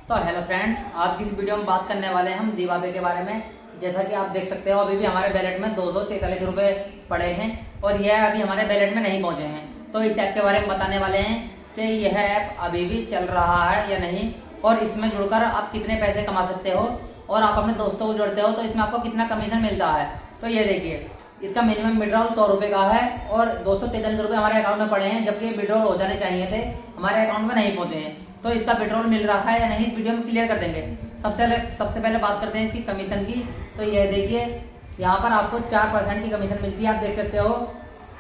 तो hello friends, आज की इस वीडियो में बात करने वाले हैं हम दीवाबे के बारे में। जैसा कि आप देख सकते हो अभी भी हमारे बैलेट में 243 रुपये पड़े हैं और यह अभी हमारे बैलेट में नहीं पहुंचे हैं। तो इस ऐप के बारे में बताने वाले हैं कि यह ऐप अभी भी चल रहा है या नहीं, और इसमें जुड़कर आप कितने पैसे कमा सकते हो और आप अपने दोस्तों को जोड़ते हो तो इसमें आपको कितना कमीशन मिलता है। तो ये देखिए, इसका मिनिमम विड्रॉल 100 रुपये का है और 243 रुपये हमारे अकाउंट में पड़े हैं, जबकि विड्रॉल हो जाने चाहिए थे, हमारे अकाउंट में नहीं पहुंचे हैं। तो इसका विड्रॉल मिल रहा है या नहीं, इस वीडियो में क्लियर कर देंगे। सबसे पहले बात करते हैं इसकी कमीशन की। तो यह देखिए, यहाँ पर आपको 4% की कमीशन मिलती है। आप देख सकते हो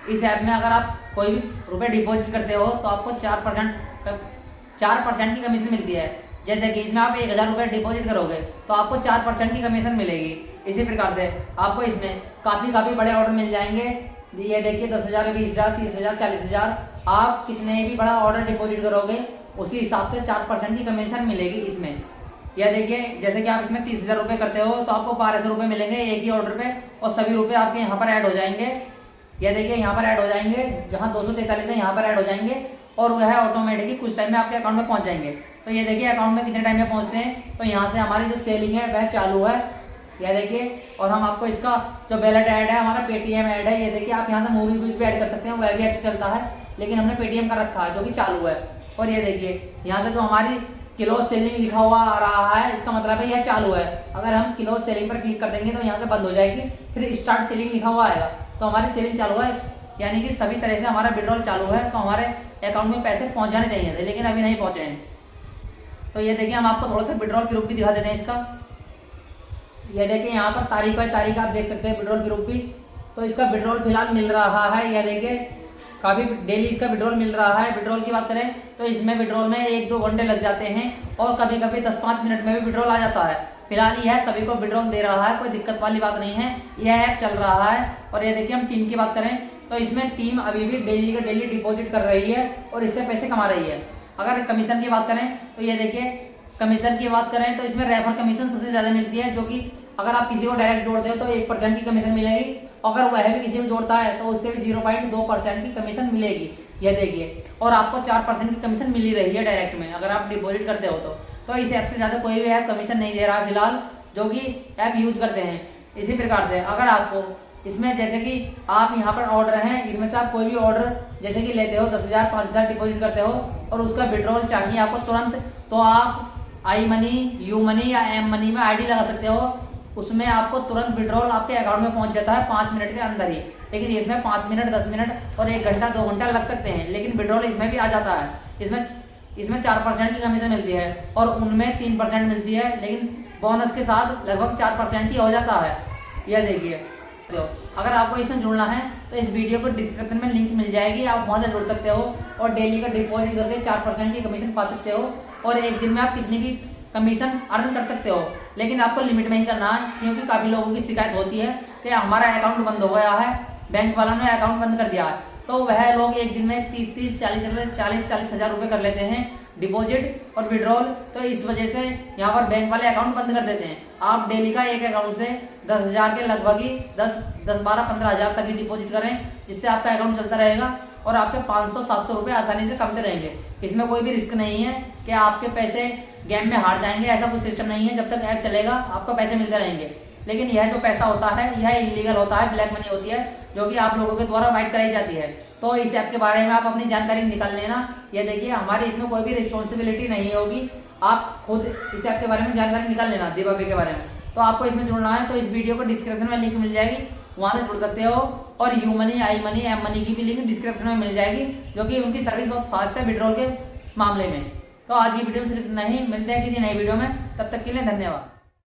इस ऐप में अगर आप कोई भी रुपये डिपॉजिट करते हो तो आपको 4% की कमीशन मिलती है। जैसे कि इसमें आप 1000 रुपये डिपॉजिट करोगे तो आपको 4% की कमीशन मिलेगी। इसी प्रकार से आपको इसमें काफ़ी बड़े ऑर्डर मिल जाएंगे। ये देखिए 10,000, 20,000, 30,000, 40,000, आप कितने भी बड़ा ऑर्डर डिपॉजिट करोगे उसी हिसाब से 4% की कमीशन मिलेगी इसमें। यह देखिए, जैसे कि आप इसमें 30,000 रुपये करते हो तो आपको 1200 रुपये मिलेंगे एक ही ऑर्डर पे, और सभी रुपये आपके यहाँ पर ऐड हो जाएंगे। यह देखिए, यहाँ पर ऐड हो जाएंगे, जहाँ 243 है यहाँ पर ऐड हो जाएंगे और वह ऑटोमेटिकली कुछ टाइम में आपके अकाउंट में पहुँच जाएंगे। तो ये देखिए अकाउंट में कितने टाइम में पहुँचते हैं। तो यहाँ से हमारी जो सेलिंग है वह चालू है, यह देखिए। और हम आपको इसका जो बैलेट ऐड है, हमारा पेटीएम ऐड है, ये देखिए आप यहाँ से मूवी भी ऐड कर सकते हैं, वह भी अच्छा चलता है, लेकिन हमने पेटीएम का रखा है जो कि चालू है। और ये देखिए यहाँ से जो हमारी क्लोज सेलिंग लिखा हुआ आ रहा है, इसका मतलब है यह चालू है। अगर हम क्लोज सेलिंग पर क्लिक कर देंगे तो यहाँ से बंद हो जाएगी, फिर स्टार्ट सेलिंग लिखा हुआ आएगा, तो हमारी सेलिंग चालू है, यानी कि सभी तरह से हमारा विड्रॉल चालू है। तो हमारे अकाउंट में पैसे पहुँच जाने चाहिए थे, लेकिन अभी नहीं पहुँचे हैं। तो ये देखिए, हम आपको थोड़ा सा विड्रॉल प्रूफ भी दिखा देते हैं इसका। ये देखिए यहाँ पर तारीख बाय तारीख आप देख सकते हैं विड्रॉल प्रूफ भी। तो इसका विड्रॉल फिलहाल मिल रहा है, यह देखिए काफ़ी डेली इसका विड्रॉल मिल रहा है। विड्रॉल की बात करें तो इसमें विड्रॉल में 1-2 घंटे लग जाते हैं और कभी कभी 10-5 मिनट में भी विड्रॉल आ जाता है। फिलहाल यह सभी को विड्रॉल दे रहा है, कोई दिक्कत वाली बात नहीं है, यह ऐप चल रहा है। और ये देखिए, हम टीम की बात करें तो इसमें टीम अभी भी डेली का डेली डिपॉजिट कर रही है और इससे पैसे कमा रही है। अगर कमीशन की बात करें तो ये देखिए, कमीशन की बात करें तो इसमें रेफर कमीशन सबसे ज़्यादा मिलती है, जो कि अगर आप किसी को डायरेक्ट जोड़ते हो तो 1% की कमीशन मिलेगी, अगर वह भी किसी को जोड़ता है तो उससे भी 0.2% की कमीशन मिलेगी। यह देखिए, और आपको 4% की कमीशन मिल ही रही है डायरेक्ट में अगर आप डिपॉजिट करते हो तो इस ऐप से ज़्यादा कोई भी ऐप कमीशन नहीं दे रहा फिलहाल, जो कि ऐप यूज करते हैं। इसी प्रकार से अगर आपको इसमें, जैसे कि आप यहाँ पर ऑर्डर हैं, इनमें से आप कोई भी ऑर्डर जैसे कि लेते हो 10,000, 5,000 डिपॉजिट करते हो और उसका विड्रॉल चाहिए आपको तुरंत, तो आप आई मनी, यू मनी या एम मनी में आईडी लगा सकते हो। उसमें आपको तुरंत विड्रॉल आपके अकाउंट में पहुंच जाता है 5 मिनट के अंदर ही। लेकिन इसमें 5 मिनट, 10 मिनट और 1 घंटा, 2 घंटा लग सकते हैं, लेकिन विड्रॉल इसमें भी आ जाता है। इसमें 4% की कमीशन मिलती है और उनमें 3% मिलती है, लेकिन बोनस के साथ लगभग 4% ही हो जाता है। यह देखिए, तो अगर आपको इसमें जुड़ना है तो इस वीडियो को डिस्क्रिप्शन में लिंक मिल जाएगी, आप वहाँ से जुड़ सकते हो और डेली का डिपॉजिट करके 4% की कमीशन पा सकते हो और एक दिन में आप कितनी भी कमीशन अर्न कर सकते हो। लेकिन आपको लिमिट में ही करना है, क्योंकि काफ़ी लोगों की शिकायत होती है कि हमारा अकाउंट बंद हो गया है, बैंक वालों ने अकाउंट बंद कर दिया है। तो वह लोग एक दिन में 30-40 हज़ार रुपये कर लेते हैं डिपॉजिट और विड्रॉल। तो इस वजह से यहाँ पर बैंक वाले अकाउंट बंद कर देते हैं। आप डेली का एक अकाउंट से 10,000 के लगभग ही 10-12-15 हज़ार तक ही डिपॉजिट करें, जिससे आपका अकाउंट चलता रहेगा और आपके 500-700 रुपये आसानी से कमते रहेंगे। इसमें कोई भी रिस्क नहीं है कि आपके पैसे गेम में हार जाएंगे, ऐसा कोई सिस्टम नहीं है। जब तक ऐप चलेगा आपको पैसे मिलते रहेंगे। लेकिन यह जो पैसा होता है यह इलीगल होता है, ब्लैक मनी होती है, जो कि आप लोगों के द्वारा वाइट कराई जाती है। तो इस ऐप के बारे में आप अपनी जानकारी निकाल लेना। ये देखिए, हमारी इसमें कोई भी रिस्पॉन्सिबिलिटी नहीं होगी, आप खुद इस ऐप के बारे में जानकारी निकाल लेना, दीवाबे के बारे में। तो आपको इसमें जुड़ना है तो इस वीडियो को डिस्क्रिप्शन में लिंक मिल जाएगी, वहाँ से जुड़ सकते हो। और U money, I money, M money की भी लिंक डिस्क्रिप्शन में मिल जाएगी, जो कि उनकी सर्विस बहुत फास्ट है विड्रॉल के मामले में। तो आज की वीडियो में सिर्फ नहीं, मिलते हैं किसी नई वीडियो में, तब तक के लिए धन्यवाद।